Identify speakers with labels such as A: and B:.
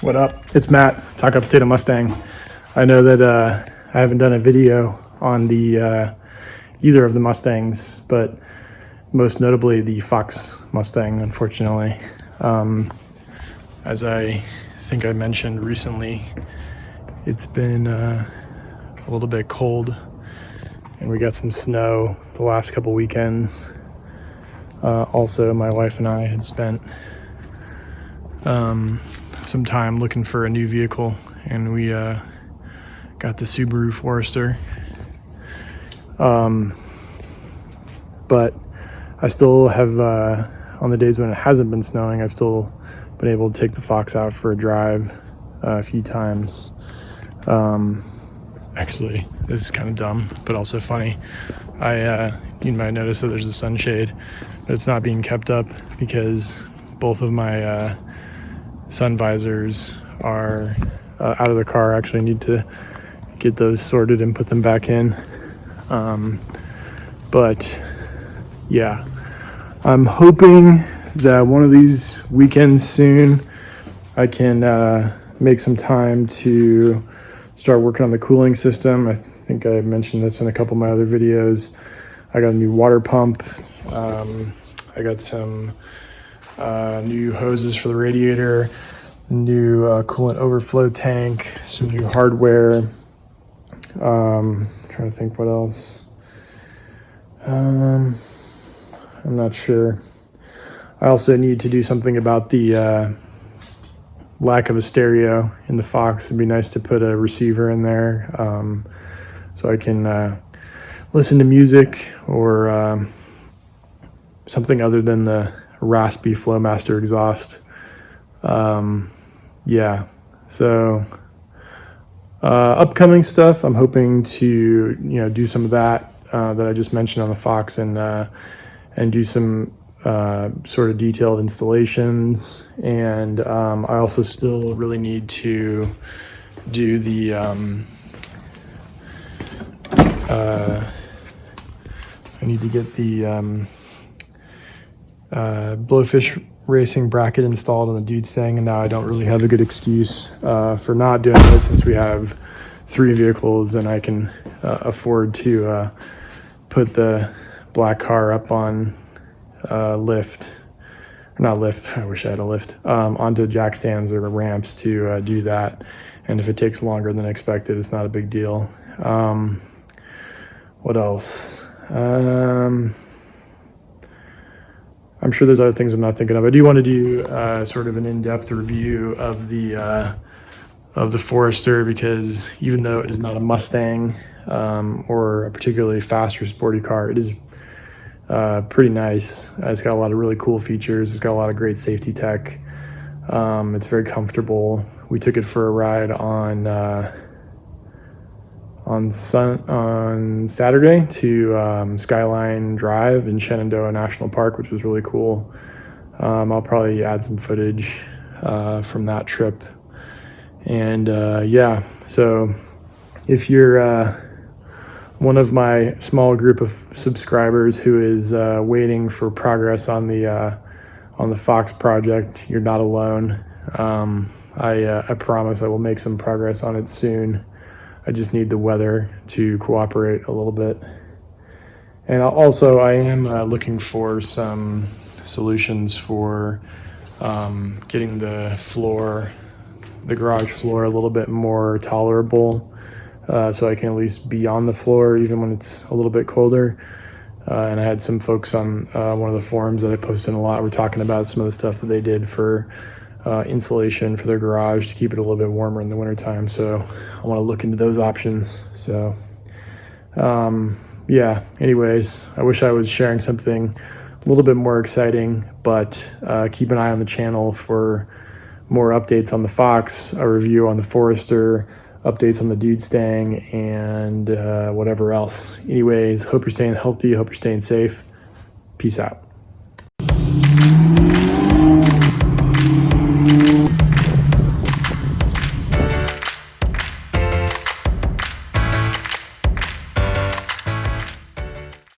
A: What up? It's Matt, Taco Potato Mustang. I know that I haven't done a video on the either of the Mustangs, but most notably the Fox Mustang, unfortunately. As I think I mentioned recently, it's been a little bit cold, and we got some snow the last couple weekends. Also, my wife and I had spent some time looking for a new vehicle, and we got the Subaru Forester. But I still have, on the days when it hasn't been snowing, I've still been able to take the Fox out for a drive a few times. Actually, this is kind of dumb, but also funny. You might notice that there's a sunshade, but it's not being kept up because both of my sun visors are out of the car. I actually need to get those sorted and put them back in. But yeah, I'm hoping that one of these weekends soon I can make some time to start working on the cooling system. I think I mentioned this in a couple of my other videos. I got a new water pump. I got some new hoses for the radiator, new coolant overflow tank, some new hardware. Trying to think what else. I'm not sure. I also need to do something about the lack of a stereo in the Fox. It'd be nice to put a receiver in there so I can listen to music or something other than the raspy Flowmaster exhaust. Yeah, so upcoming stuff, I'm hoping to do some of that that I just mentioned on the Fox, and do some sort of detailed installations. And I also still really need to do the I need to get the Blowfish racing bracket installed on the Dude Stang, and now I don't really have a good excuse for not doing it, since we have 3 vehicles and I can afford to put the black car up on lift, or not lift, I wish I had a lift, onto jack stands or ramps to do that. And if it takes longer than expected, it's not a big deal. What else? I'm sure there's other things I'm not thinking of. I do want to do sort of an in-depth review of the Forester, because even though it is not a Mustang or a particularly fast or sporty car, it is pretty nice. It's got a lot of really cool features. It's got a lot of great safety tech. It's very comfortable. We took it for a ride on Saturday to Skyline Drive in Shenandoah National Park, which was really cool. I'll probably add some footage from that trip. And yeah, so if you're one of my small group of subscribers who is waiting for progress on the Fox project, you're not alone. I promise I will make some progress on it soon. I just need the weather to cooperate a little bit. And also, I am looking for some solutions for getting the garage floor a little bit more tolerable, so I can at least be on the floor even when it's a little bit colder. And I had some folks on one of the forums that I posted a lot were talking about some of the stuff that they did for insulation for their garage to keep it a little bit warmer in the wintertime. So I want to look into those options. So yeah, anyways, I wish I was sharing something a little bit more exciting, but keep an eye on the channel for more updates on the Fox, a review on the Forester, updates on the Dude Stang, and whatever else. Anyways, hope you're staying healthy, hope you're staying safe. Peace out.